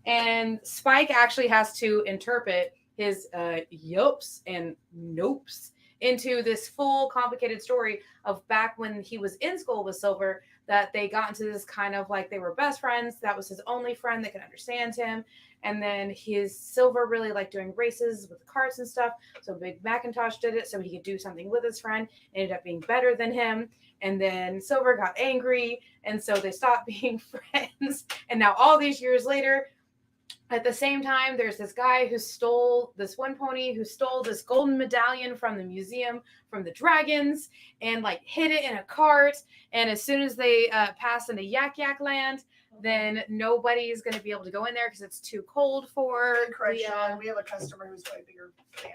And Spike actually has to interpret his yups and nopes into this full complicated story of back when he was in school with Silver, that they got into this kind of they were best friends. That was his only friend that could understand him. And then his Silver really liked doing races with the carts and stuff. So Big Macintosh did it so he could do something with his friend. Ended up being better than him. And then Silver got angry. And so they stopped being friends. And now all these years later, at the same time, there's this guy who stole this one pony who stole this golden medallion from the museum from the dragons and hid it in a cart. And as soon as they pass into Yak Yak Land, then nobody's going to be able to go in there because it's too cold for. Correction. We have a customer who's a bigger fan.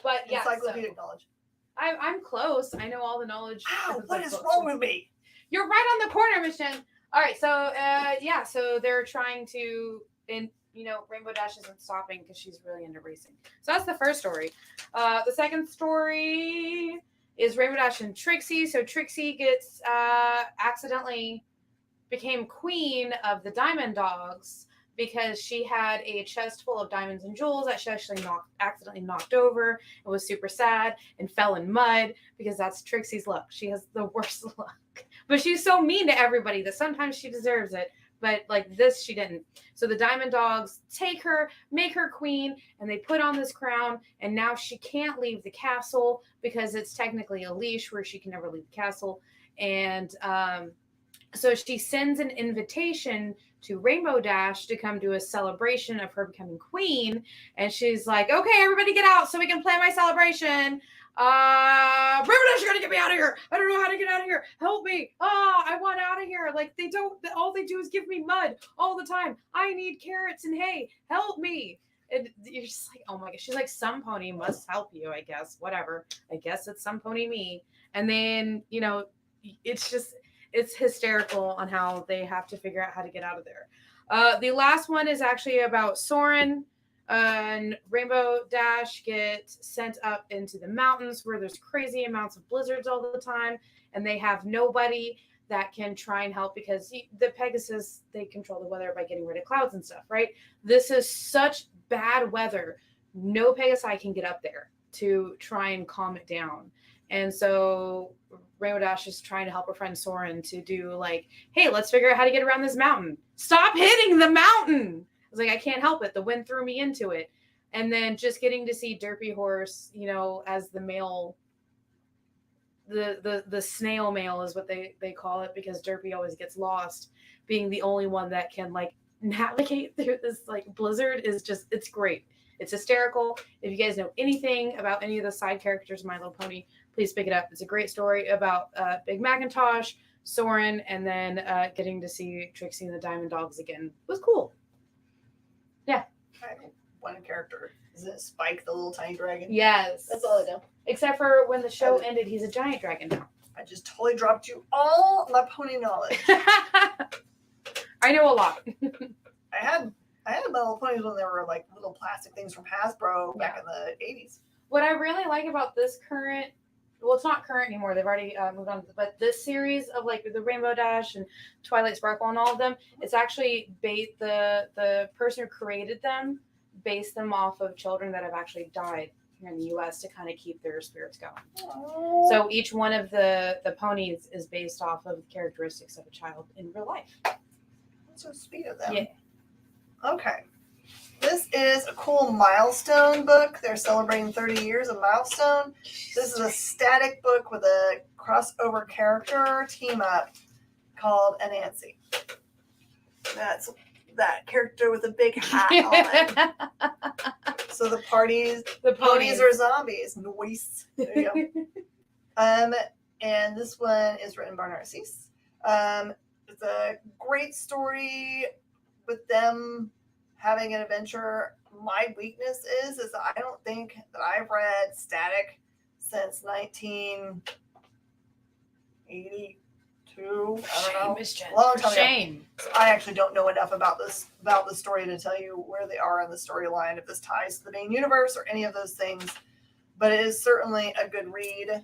But yeah, encyclopedic knowledge. I'm close. I know all the knowledge. Ow, what is wrong with me? You're right on the corner, Mission. All right, so so they're trying to, and Rainbow Dash isn't stopping because she's really into racing. So that's the first story. The second story is Rainbow Dash and Trixie. So Trixie gets accidentally became queen of the Diamond Dogs because she had a chest full of diamonds and jewels that she actually accidentally knocked over and was super sad and fell in mud because that's Trixie's luck. She has the worst luck. But she's so mean to everybody that sometimes she deserves it. But this, she didn't. So the Diamond Dogs take her, make her queen, and they put on this crown. And now she can't leave the castle because it's technically a leash where she can never leave the castle. And so she sends an invitation to Rainbow Dash to come to a celebration of her becoming queen. And she's like, okay, everybody get out so we can plan my celebration. Rainbow Dash, you're gonna get me out of here. I don't know how to get out of here. Help me. I want out of here. They don't, all they do is give me mud all the time. I need carrots and hay. Help me. And you're just like, oh my gosh. She's like, some pony must help you, I guess. Whatever. I guess it's some pony me. And then, it's hysterical on how they have to figure out how to get out of there. The last one is actually about Soren. And Rainbow Dash gets sent up into the mountains where there's crazy amounts of blizzards all the time, and they have nobody that can try and help because the Pegasus, they control the weather by getting rid of clouds and stuff, right? This is such bad weather. No Pegasi can get up there to try and calm it down. And so Rainbow Dash is trying to help her friend Soren to do hey, let's figure out how to get around this mountain. Stop hitting the mountain. I can't help it. The wind threw me into it. And then just getting to see Derpy Horse, as the male, the snail male is what they call it because Derpy always gets lost. Being the only one that can navigate through this blizzard is just, it's great. It's hysterical. If you guys know anything about any of the side characters of My Little Pony, please pick it up. It's a great story about Big Macintosh, Soren, and then getting to see Trixie and the Diamond Dogs again was cool. Yeah. One character. Is it Spike, the little tiny dragon? Yes. That's all I know. Except for when the show ended, he's a giant dragon now. I just totally dropped you all my pony knowledge. I know a lot. I had My Little Ponies when they were little plastic things from Hasbro back in the 80s. What I really like about this current, well, it's not current anymore. They've already moved on. But this series of the Rainbow Dash and Twilight Sparkle and all of them, it's actually the person who created them based them off of children that have actually died here in the U.S. to kind of keep their spirits going. Aww. So each one of the ponies is based off of the characteristics of a child in real life. That's so sweet of them. Yeah. Okay. This is a cool milestone book. They're celebrating 30 years of milestone. This is a static book with a crossover character team up called Anansi. That's that character with a big hat on. So the ponies are zombies. Noise. There you go. And this one is written by Narcisse. It's a great story with them having an adventure. My weakness is I don't think that I've read static since 1982. I don't know. Long time ago. So I actually don't know enough about the story to tell you where they are in the storyline, if this ties to the main universe or any of those things. But it is certainly a good read.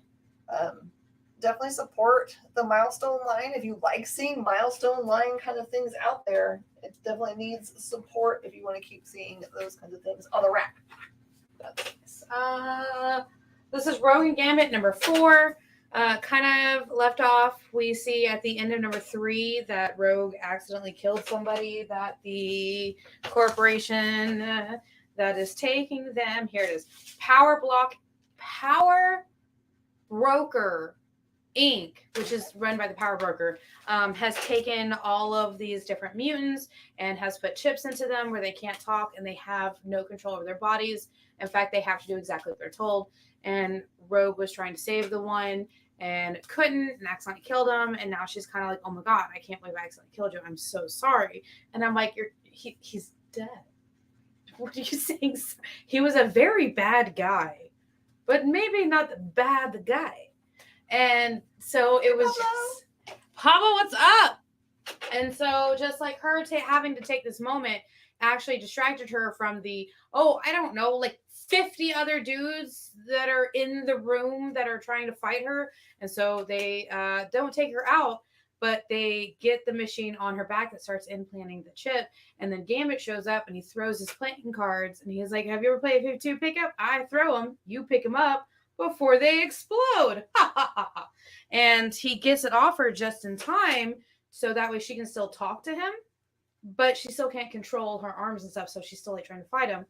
Definitely support the milestone line. If you like seeing milestone line kind of things out there, it definitely needs support if you want to keep seeing those kinds of things on the rack. This is Rogue and Gambit number 4. Kind of left off, we see at the end of number 3 that Rogue accidentally killed somebody, that the corporation that is taking them, here it is, Power Broker Inc., which is run by the Power Broker, has taken all of these different mutants and has put chips into them where they can't talk and they have no control over their bodies. In fact, they have to do exactly what they're told. And Rogue was trying to save the one and couldn't and accidentally killed him. And now she's kind of like, oh my God, I can't believe I accidentally killed you. I'm so sorry. And I'm like, he's dead. What are you saying? He was a very bad guy, but maybe not the bad guy. And so it was just, Pablo, what's up? And so just like her having to take this moment actually distracted her from the, I don't know, like 50 other dudes that are in the room that are trying to fight her. And so they don't take her out, but they get the machine on her back that starts implanting the chip. And then Gambit shows up and he throws his playing cards. And he's like, have you ever played 52 pickup? I throw them. You pick them up before they explode. And he gets it off her just in time. So that way she can still talk to him. But she still can't control her arms and stuff. So she's still like trying to fight him.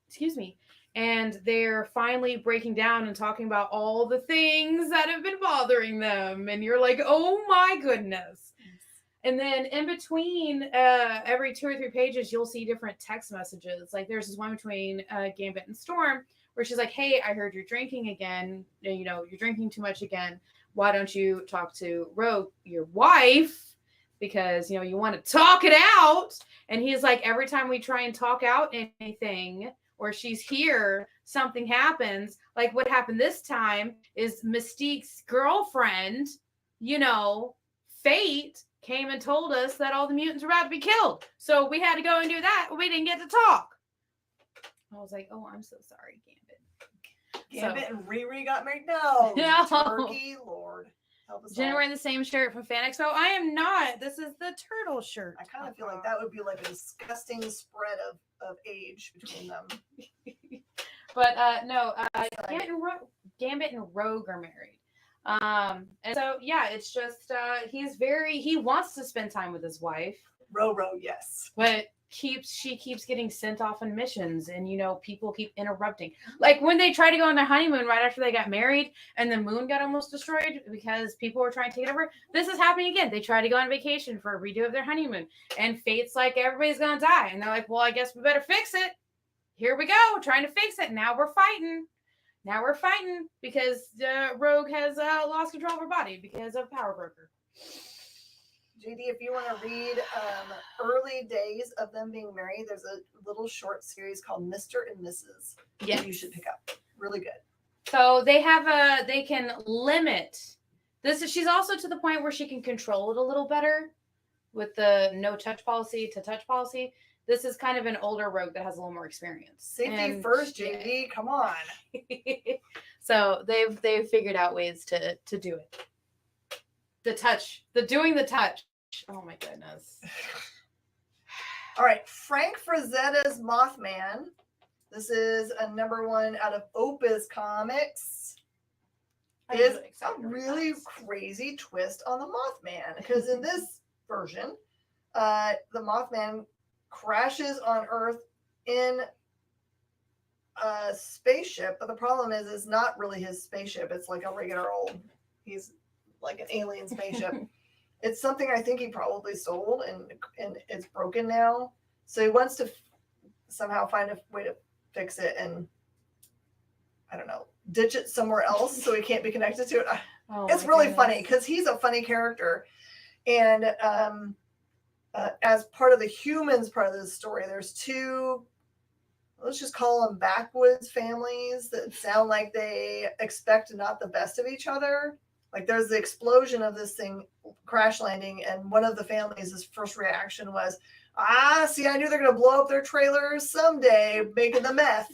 Excuse me. And they're finally breaking down and talking about all the things that have been bothering them. And you're like, oh my goodness. And then in between every 2 or 3 pages, you'll see different text messages. Like there's this one between Gambit and Storm where she's like, hey, I heard you're drinking again. You know, you're drinking too much again. Why don't you talk to Rogue, your wife? Because, you know, you want to talk it out. And he's like, every time we try and talk out anything or she's here, something happens. Like what happened this time is Mystique's girlfriend, you know, Fate, came and told us that all the mutants were about to be killed. So we had to go and do that. We didn't get to talk. I was like, oh, I'm so sorry, Gambit. Gambit and Riri got married? No. Turkey, Lord. Jen wearing the same shirt from Fan Expo. I am not. This is the turtle shirt. I kind of feel like that would be like a disgusting spread of age between them. But no, Gambit and Rogue are married. And so yeah, it's just he wants to spend time with his wife. Ro, yes. But she keeps getting sent off on missions, and you know, people keep interrupting. Like when they tried to go on their honeymoon right after they got married and the moon got almost destroyed because people were trying to take it over. This is happening again. They try to go on vacation for a redo of their honeymoon, and Fate's like, everybody's gonna die, and they're like, well, I guess we better fix it. Here we go, trying to fix it. Now we're fighting because Rogue has lost control of her body because of Power Broker. JD, if you want to read early days of them being married, there's a little short series called Mr. and Mrs. Yeah, you should pick up. Really good. So they can limit this. She's also to the point where she can control it a little better with the no touch policy to touch policy. This is kind of an older Rogue that has a little more experience. Safety first, JD. Yeah. Come on. So they've figured out ways to do it. Doing the touch. Oh my goodness. All right, Frank Frazetta's Mothman. This is a #1 out of Opus Comics. Is a really crazy twist on the Mothman, because in this version, the Mothman crashes on Earth in a spaceship, but the problem is it's not really his spaceship. It's like a regular old, he's like an alien spaceship. It's something I think he probably sold, and it's broken now. So he wants to somehow find a way to fix it and, I don't know, ditch it somewhere else so he can't be connected to it. It's really funny because he's a funny character. And as part of the humans part of this story, there's two, let's just call them backwoods families that sound like they expect not the best of each other. Like there's the explosion of this thing crash landing, and one of the families' first reaction was, see, I knew they're going to blow up their trailers someday making the meth.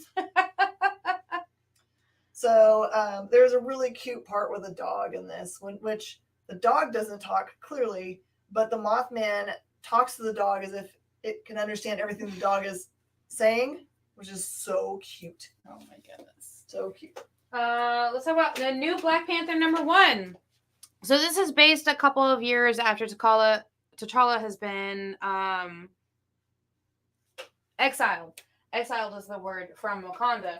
So there's a really cute part with a dog in this, which the dog doesn't talk clearly, but the Mothman talks to the dog as if it can understand everything the dog is saying, which is so cute. Oh my goodness. So cute. Let's talk about the new Black Panther #1. So this is based a couple of years after T'Challa has been exiled. Exiled is the word from Wakanda.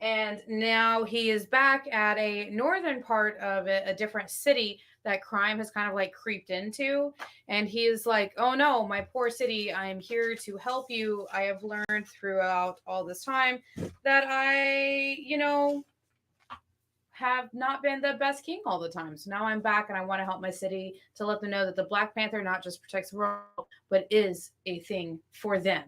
And now he is back at a northern part of it, a different city that crime has kind of like creeped into. And he is like, oh no, my poor city, I am here to help you. I have learned throughout all this time that I, have not been the best king all the time. So now I'm back and I want to help my city to let them know that the Black Panther not just protects the world, but is a thing for them.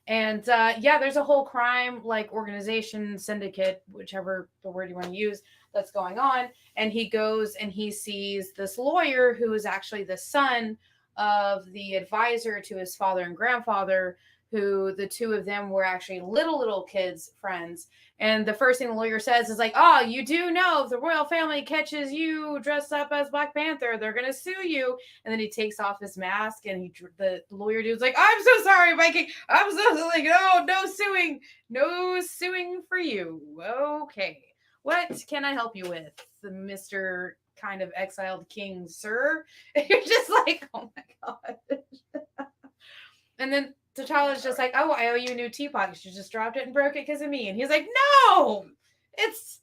And there's a whole crime like organization, syndicate, whichever the word you want to use, that's going on. And he goes and he sees this lawyer who is actually the son of the advisor to his father and grandfather, who the two of them were actually little kids friends. And the first thing the lawyer says is like, oh, you do know if the royal family catches you dressed up as Black Panther, they're going to sue you. And then he takes off his mask and the lawyer dude's like, I'm so sorry, Viking. I'm so like, oh, no suing for you. Okay. What can I help you with, Mr. kind of exiled king, sir? And you're just like, oh my God. And then T'Challa's just like, oh, I owe you a new teapot. You should just dropped it and broke it because of me. And he's like, no, it's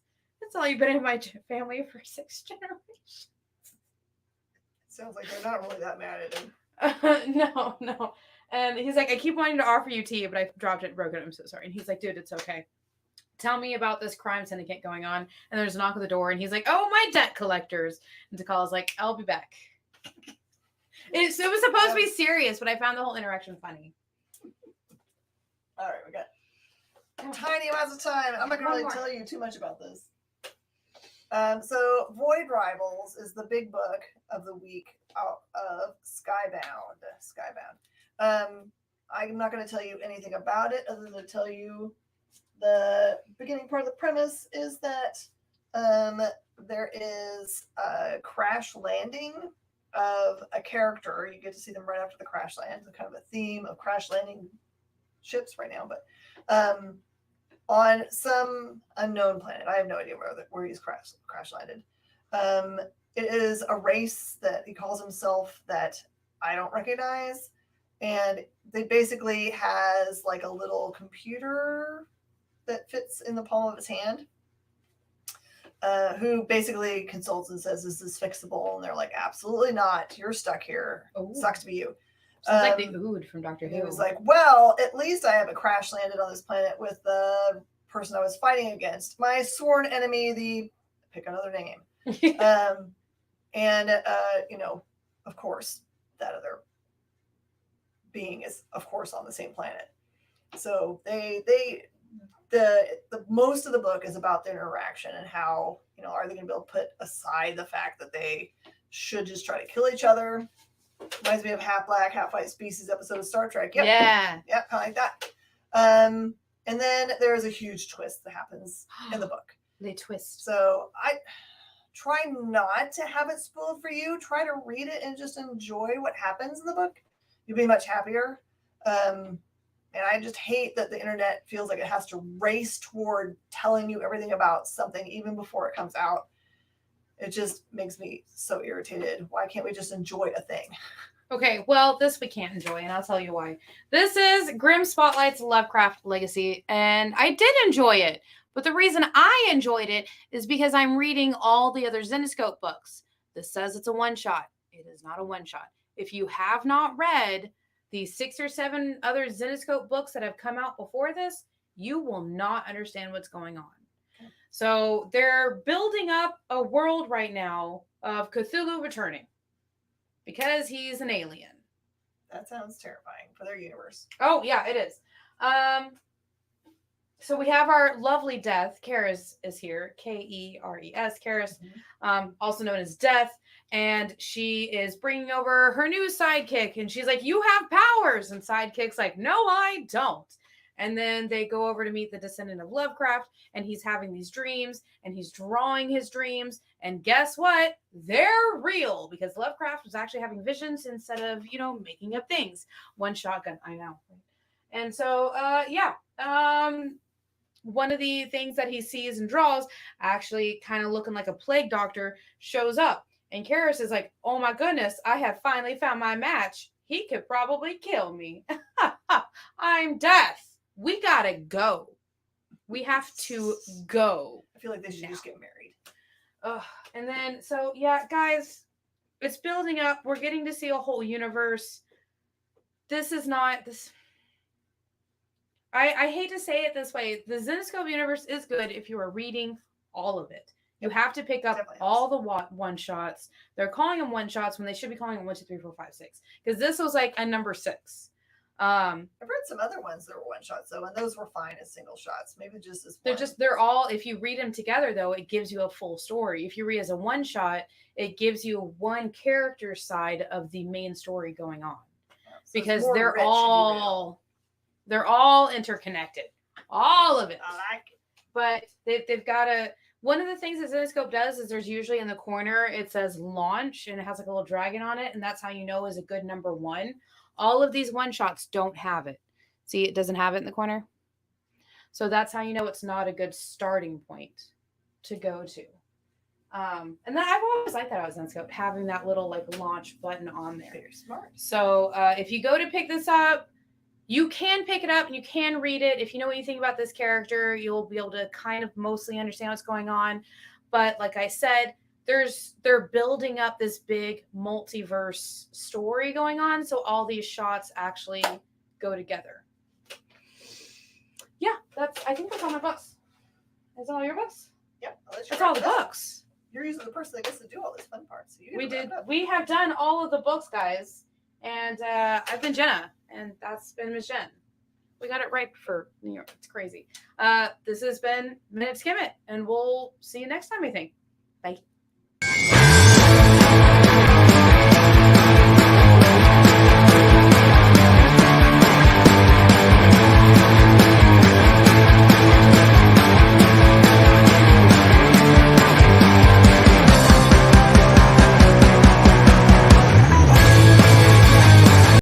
all you've been in my family for 6 generations. Sounds like they're not really that mad at him. No. And he's like, I keep wanting to offer you tea, but I dropped it and broke it. I'm so sorry. And he's like, dude, it's okay. Tell me about this crime syndicate going on. And there's a knock at the door and he's like, oh, my debt collectors. And T'Challa's like, I'll be back. It was supposed to be serious, but I found the whole interaction funny. All right, we got tiny amounts of time. I'm not going to really tell you too much about this. So Void Rivals is the big book of the week out of Skybound. I'm not going to tell you anything about it other than to tell you the beginning part of the premise is that there is a crash landing of a character. You get to see them right after the crash land. It's kind of a theme of crash landing ships right now, but on some unknown planet. I have no idea where he's crash landed. It is a race that he calls himself that I don't recognize, and they basically has like a little computer that fits in the palm of his hand, who basically consults and says, is this fixable? And they're like, absolutely not. You're stuck here. Ooh. Sucks to be you. Like the Ood from Doctor Who. He was like, well, at least I haven't crash landed on this planet with the person I was fighting against. My sworn enemy, pick another name. Of course, that other being is, of course, on the same planet. So the most of the book is about their interaction and how, are they going to be able to put aside the fact that they should just try to kill each other. Reminds me of Half Black, Half White Species episode of Star Trek. Yep. Yeah. Yep, kind of like that. And then there's a huge twist that happens in the book. They twist. So I try not to have it spoiled for you. Try to read it and just enjoy what happens in the book. You'll be much happier. And I just hate that the internet feels like it has to race toward telling you everything about something even before it comes out. It just makes me so irritated. Why can't we just enjoy a thing? Okay, well, this we can't enjoy, and I'll tell you why. This is Grimm Spotlight's Lovecraft Legacy, and I did enjoy it. But the reason I enjoyed it is because I'm reading all the other Zenescope books. This says it's a one-shot. It is not a one-shot. If you have not read the 6 or 7 other Zenescope books that have come out before this, you will not understand what's going on. So they're building up a world right now of Cthulhu returning because he's an alien. That sounds terrifying for their universe. Oh, yeah, it is. So we have our lovely Death. Karis is here. Keres. Karis, also known as Death. And she is bringing over her new sidekick. And she's like, you have powers. And Sidekick's like, no, I don't. And then they go over to meet the descendant of Lovecraft. And he's having these dreams. And he's drawing his dreams. And guess what? They're real. Because Lovecraft was actually having visions instead of, making up things. One shotgun. I know. And so, one of the things that he sees and draws, actually kind of looking like a plague doctor, shows up. And Karis is like, oh my goodness, I have finally found my match. He could probably kill me. I'm Death. We gotta go. We have to go. I feel like they should just get married. And then, so yeah, guys, it's building up. We're getting to see a whole universe. This is not this. I hate to say it this way. The Zenescope universe is good if you are reading all of it. You have to pick up all the one-shots. They're calling them one-shots when they should be calling them 1, 2, 3, 4, 5, 6. Because this was like a number 6. I've read some other ones that were one-shots, though, and those were fine as single shots. Maybe just as one. They're all, if you read them together, though, it gives you a full story. If you read as a one-shot, it gives you one character side of the main story going on. So because they're all interconnected. All of it. I like it. But they've got to... One of the things that Zenescope does is there's usually in the corner, it says launch, and it has like a little dragon on it, and that's how you know is a good number 1. All of these one-shots don't have it. See, it doesn't have it in the corner. So that's how you know it's not a good starting point to go to. And then I've always liked that about Zenescope, having that little like launch button on there. Very smart. So if you go to pick this up, you can pick it up and you can read it. If you know anything about this character, you'll be able to kind of mostly understand what's going on. But like I said, they're building up this big multiverse story going on. So all these shots actually go together. Yeah, I think that's all my books. Is that all your books? Yep. That's all the books. You're usually the person that gets to do all this fun part. So We have done all of the books, guys. And I've been Jenna. And that's been Miss Jen. We got it right for New York. It's crazy. This has been Minute to Skim It. And we'll see you next time, I think. Bye.